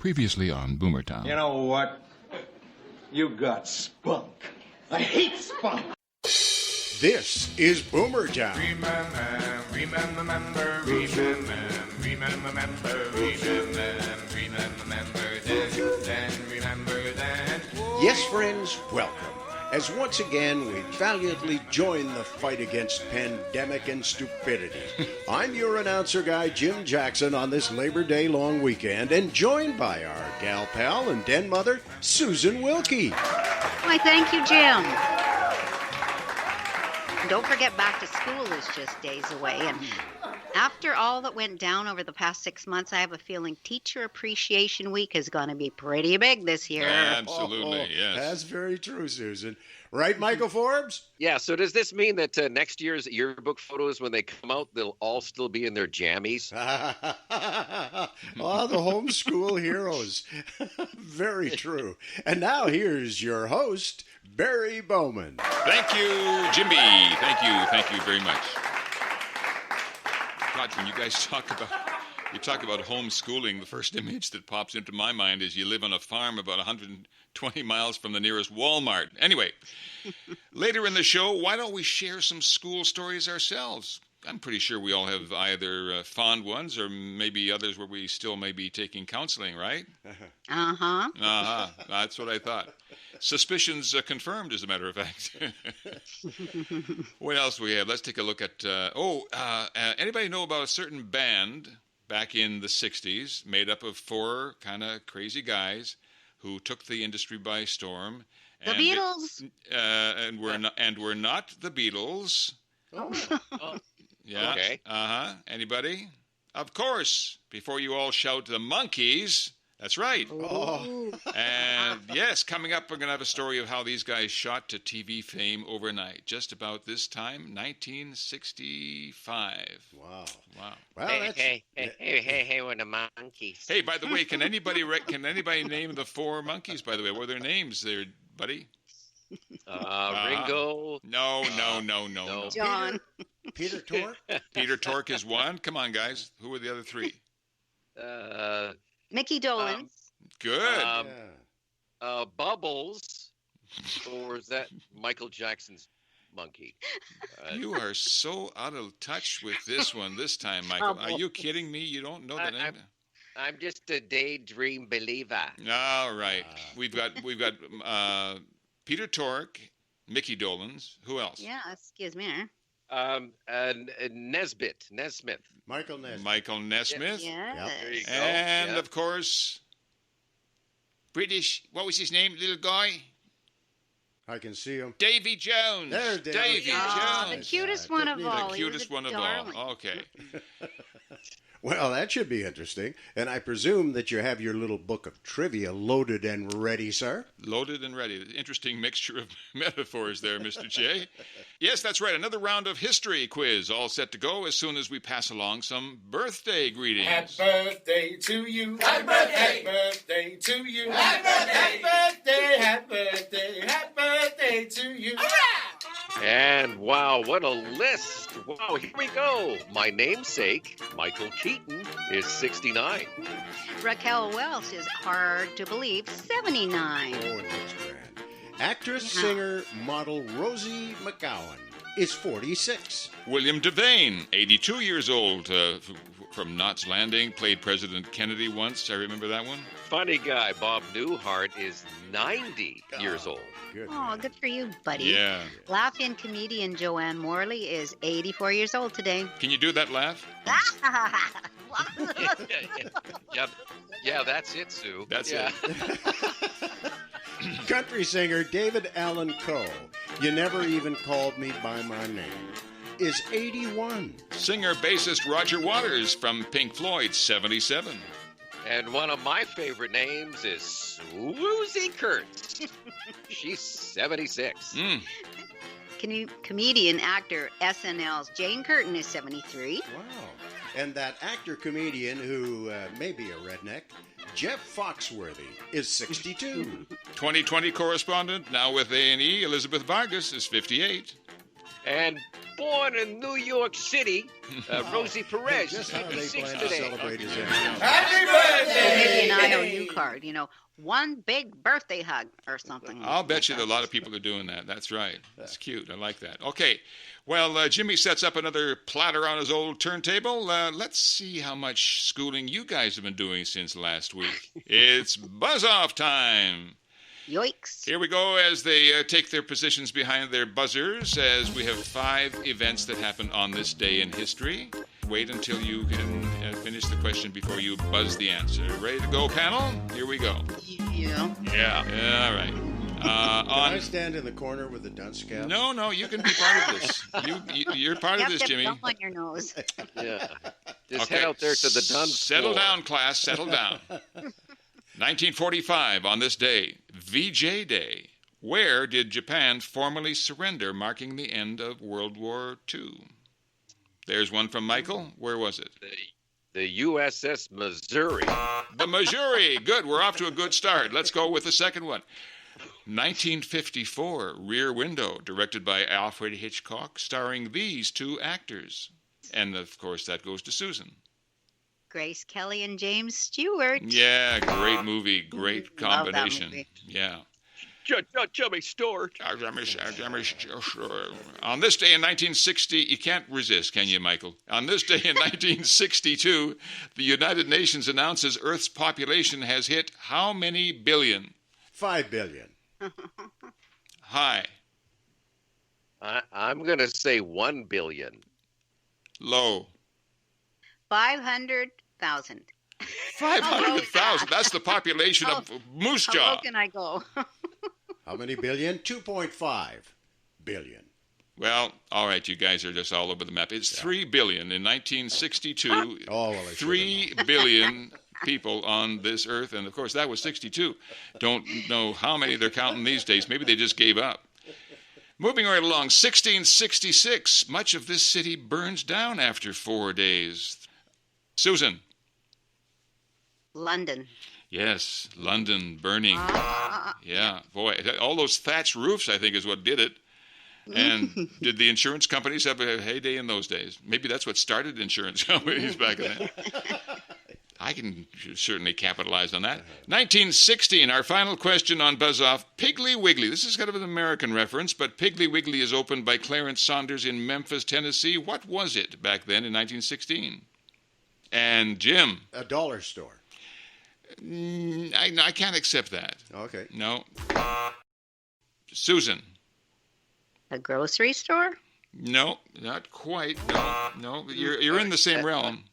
Previously on Boomertown. You know what? You got spunk. I hate spunk. This is Boomertown. Yes, friends, welcome. As once again we valiantly join the fight against pandemic and stupidity. I'm your announcer guy, Jim Jackson, on this Labor Day long weekend, and joined by our gal pal and den mother, Susan Wilkie. Why, thank you, Jim. Don't forget, back to school is just days away. And after all that went down over the past 6 months, I have a feeling Teacher Appreciation Week is going to be pretty big this year. Absolutely, yes. That's very true, Susan. Right, Michael Forbes? Yeah, so does this mean that next year's yearbook photos, when they come out, they'll all still be in their jammies? Oh, the homeschool heroes. Very true. And now here's your host, Barry Bowman. Thank you, Jimmy. Thank you very much. God, when you guys talk about homeschooling, the first image that pops into my mind is you live on a farm about 120 miles from the nearest Walmart. Anyway, later in the show, why don't we share some school stories ourselves? I'm pretty sure we all have either fond ones or maybe others where we still may be taking counseling, right? Uh-huh. That's what I thought. Suspicions confirmed, as a matter of fact. What else do we have? Let's take a look at... anybody know about a certain band back in the 60s made up of four kind of crazy guys who took the industry by storm? The Beatles! And we're not the Beatles. Oh. Yeah. Okay. Anybody? Of course. Before you all shout, the Monkees. That's right. Oh. And yes, coming up, we're going to have a story of how these guys shot to TV fame overnight. Just about this time, 1965. Wow. Well, hey, we're the Monkees. Hey, by the way, can anybody name the four monkeys, by the way? What are their names there, buddy? Ringo. No. John. Peter Tork? Peter Tork is one. Come on, guys. Who are the other three? Mickey Dolenz. Good. Bubbles. Or is that Michael Jackson's monkey? You are so out of touch with this one this time, Michael. Are you kidding me? You don't know the name? I'm just a daydream believer. All right. We've got Peter Tork, Mickey Dolenz. Who else? Yeah, excuse me. Nesmith. Michael Nesmith. Michael Nesmith. Yes. Yep. There you go. And, Yep. of course, British, what was his name, little guy? I can see him. Davy Jones. There's Davy Oh, the Jones. cutest one of all. The He was cutest a one of darling. all. Okay. Well, that should be interesting. And I presume that you have your little book of trivia loaded and ready, sir? Loaded and ready. Interesting mixture of metaphors there, Mr. J. Yes, that's right. Another round of history quiz all set to go as soon as we pass along some birthday greetings. Happy birthday to you. Happy birthday. Happy birthday to you. Happy birthday. Happy birthday. Happy birthday. Happy birthday to you. And wow, what a list. Wow, here we go. My namesake, Michael Keaton, is 69. Raquel Welch is hard to believe, 79. Oh, that's grand. Actress, singer, model Rosie McGowan is 46. William Devane, 82 years old, from Knots Landing, played President Kennedy once. I remember that one. Funny guy, Bob Newhart, is 90 years old. Good. Oh, good for you, buddy. Yeah. Laughing comedian Joanne Morley is 84 years old today. Can you do that laugh? Yeah, that's it, Sue. That's it. Country singer David Allan Coe, You Never Even Called Me By My Name, is 81. Singer-bassist Roger Waters from Pink Floyd, 77. And one of my favorite names is Susie Kurtz. She's 76. Comedian, actor, SNL's Jane Curtin is 73. Wow. And that actor-comedian who may be a redneck, Jeff Foxworthy, is 62. 2020 correspondent, now with A&E, Elizabeth Vargas, is 58. And born in New York City, Rosie Perez is Just how they 56 plan to today. celebrate his Happy birthday. Maybe an IOU card, one big birthday hug or something. I'll bet you that a lot of people are doing that. That's right. That's cute. I like that. Okay. Well, Jimmy sets up another platter on his old turntable. Let's see how much schooling you guys have been doing since last week. It's buzz-off time. Yoicks. Here we go as they take their positions behind their buzzers as we have 5 events that happened on this day in history. Wait until you can finish the question before you buzz the answer. Ready to go, panel? Here we go. Yeah. Yeah. All right. Can I stand in the corner with the dunce cap? No, you can be part of this. You're part You of have this, to Jimmy. gum on your nose. Yeah. Just head out there to the Duns. Settle down, class. Settle down. 1945, on this day, VJ Day. Where did Japan formally surrender, marking the end of World War II? There's one from Michael. Where was it? The USS Missouri. The Missouri. Good. We're off to a good start. Let's go with the second one. 1954, Rear Window, directed by Alfred Hitchcock, starring these 2 actors. And, of course, that goes to Susan. Grace Kelly and James Stewart. Yeah, great movie. Great combination. Love that movie. Yeah. Jimmy Stewart. On this day in 1960, you can't resist, can you, Michael? On this day in 1962, the United Nations announces Earth's population has hit how many billion? 5 billion. High. I'm going to say 1 billion. Low. 500,000. 500,000. That's the population of Moose How Jaw. low can I go? How many billion? 2.5 billion. Well, all right, you guys are just all over the map. It's 3 billion in 1962. Oh, well, I 3 billion people on this earth, and of course that was 62. Don't know how many they're counting these days. Maybe they just gave up. Moving right along, 1666. Much of this city burns down after 4 days. Susan. London. Yes, London burning. Yeah, boy, all those thatched roofs, I think, is what did it. And did the insurance companies have a heyday in those days? Maybe that's what started insurance companies back then. I can certainly capitalize on that. 1916, our final question on Buzz Off. Piggly Wiggly. This is kind of an American reference, but Piggly Wiggly is opened by Clarence Saunders in Memphis, Tennessee. What was it back then in 1916? And Jim. A dollar store. I can't accept that. Okay. No. Susan. A grocery store? No, not quite. No. You're in the same realm.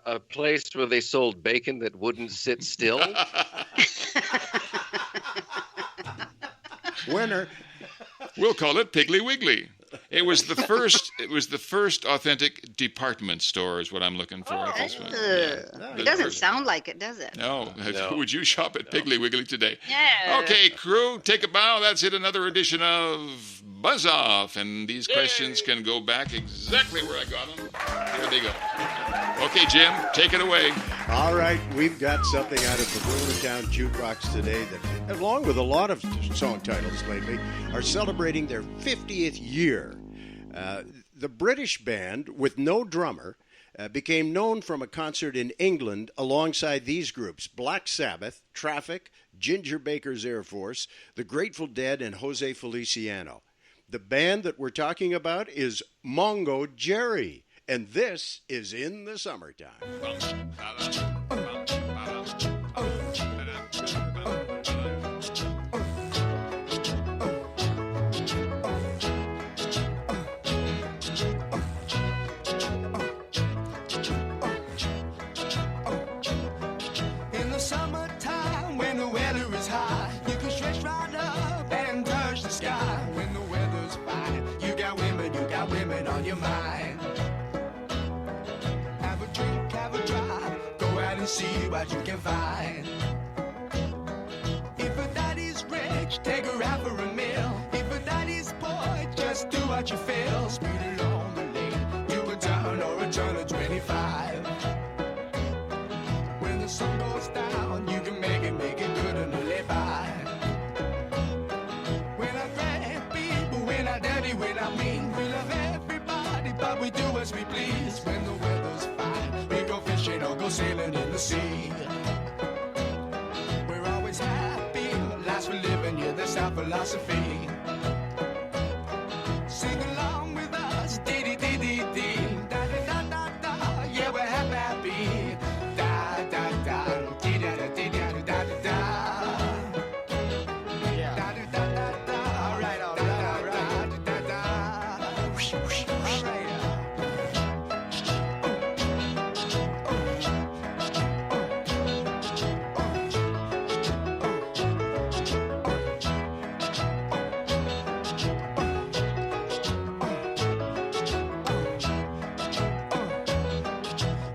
A place where they sold bacon that wouldn't sit still. Winner. We'll call it Piggly Wiggly. It was the first authentic department store is what I'm looking for at this point. It doesn't sound like it, does it? No. Would you shop at Piggly Wiggly today? Yeah. Okay, crew, take a bow. That's it. Another edition of Buzz Off. And these questions can go back exactly where I got them. Here they go. Okay, Jim, take it away. All right, we've got something out of the Boomertown Jukebox today that, along with a lot of song titles lately, are celebrating their 50th year. The British band, with no drummer, became known from a concert in England alongside these groups: Black Sabbath, Traffic, Ginger Baker's Air Force, The Grateful Dead, and Jose Feliciano. The band that we're talking about is Mongo Jerry, and this is In the Summertime. In the summertime, when the weather is high, you can stretch right up and touch the sky. When the weather's fine, you got women on your mind. Have a drink, have a drive, go out and see what you can find. If a daddy's rich, take her out for a meal. If a daddy's poor, just do what you feel. Speed along the lane, do a turn or a turn of 25. When the sun goes down, you can make it good and live by. When I grab people, when I dirty, when I mean, we love everybody, but we do as we please. When the weather's fine, we go fishing or go sailing in the sea. philosophy. Sing along with us, dee dee dee dee dee, da da da da da. Yeah, we're happy, da da da, dee da da dee da da da da. Yeah. Da da da da da. All right, all right, all right, da da da. Whoosh, whoosh, whoosh. All right.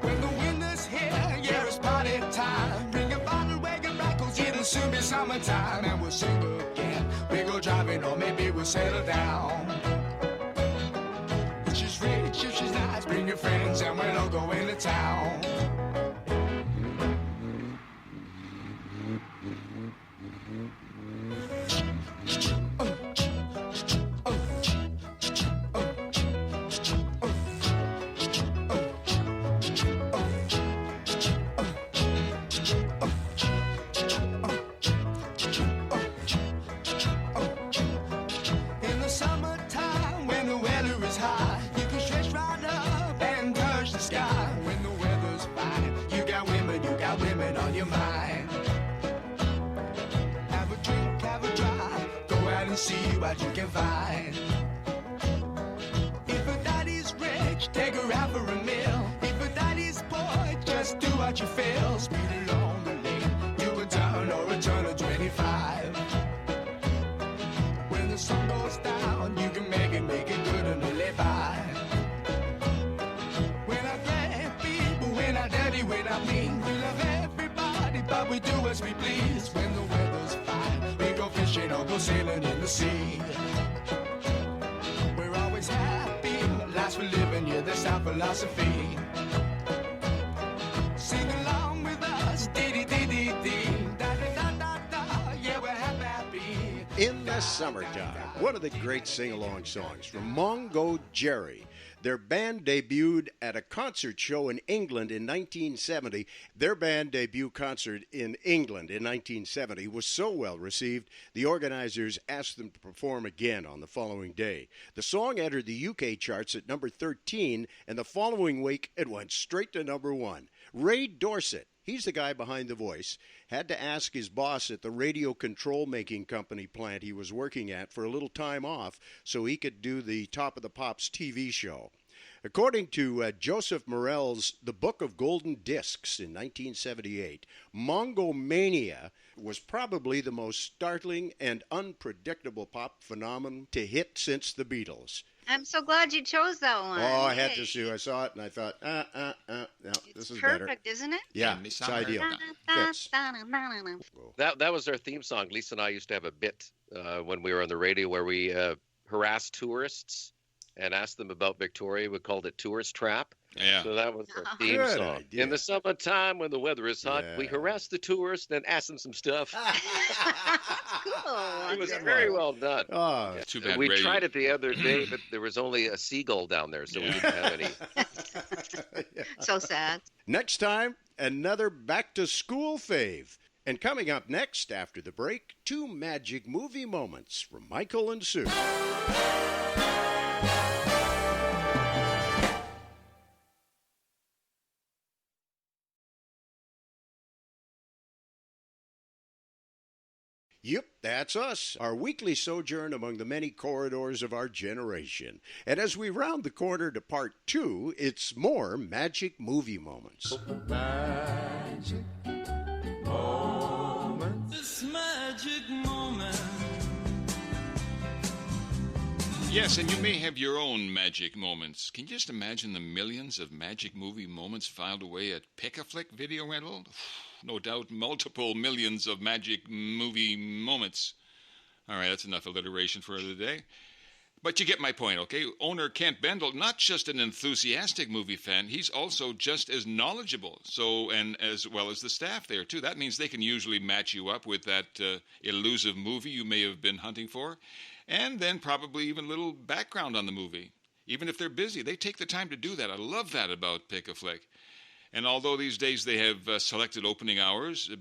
When the winter's here, yeah, it's party time. Bring a bottle, wagon back, 'cause it'll soon be summertime. And we'll sing again. We go driving, or maybe we'll settle down. It's just rich, it's just nice. Bring your friends, and we'll all go into town. In the summertime, when the weather is hot, you can stretch right up and touch the sky. When the weather's fine, you got women on your mind. Have a drink, have a drive, go out and see what you can find. If a daddy's rich, take her out for a meal. If a daddy's poor, just do what you feel. Speed along the lane, do a turn or a turn of 25. When the sun goes down, you can make it good and live by. We're not great people, we're not dirty, we're not mean. We love everybody, but we do as we please. When the weather's fine, we go fishing or go sailing in the sea. We're always happy, life's for living, yeah, that's our philosophy. Sing along with us, dee dee dee dee dee, da da da da da, yeah, we're happy. In the Summertime, one of the great sing-along songs from Mongo Jerry. Their band debuted at a concert show in England in 1970. Their band debut concert in England in 1970 was so well received, the organizers asked them to perform again on the following day. The song entered the UK charts at number 13, and the following week it went straight to number 1. Ray Dorset, he's the guy behind the voice, had to ask his boss at the radio control making company plant he was working at for a little time off so he could do the Top of the Pops TV show. According to Joseph Morell's The Book of Golden Discs in 1978, Mongomania was probably the most startling and unpredictable pop phenomenon to hit since the Beatles. I'm so glad you chose that one. Oh, I had Yay. to sue. I saw it and I thought, no, this is Perfect, better. isn't it? Yeah, In the it's summer. ideal. Fits. That was our theme song. Lisa and I used to have a bit when we were on the radio where we harassed tourists and asked them about Victoria. We called it Tourist Trap. Yeah. So that was our theme Good song. idea. In the summertime when the weather is hot, we Yeah. harass the tourists and ask them some stuff. Cool. It was Good very one. well done. Oh, Too bad We radio. tried it the other day, but there was only a seagull down there, so we didn't have any. So sad. next time, another back-to-school fave. And coming up next, after the break, 2 magic movie moments from Michael and Sue. Yep, that's us, our weekly sojourn among the many corridors of our generation. And as we round the corner to part 2, it's more magic movie moments. Magic moments. This magic moment. Yes, and you may have your own magic moments. Can you just imagine the millions of magic movie moments filed away at Pick-a-Flick Video Rental? No doubt multiple millions of magic movie moments. All right, that's enough alliteration for the day. But you get my point, okay? Owner Kent Bendel, not just an enthusiastic movie fan, he's also just as knowledgeable. And as well as the staff there, too. That means they can usually match you up with that elusive movie you may have been hunting for. And then probably even a little background on the movie. Even if they're busy, they take the time to do that. I love that about Pick-a-Flick. And although these days they have selected opening hours,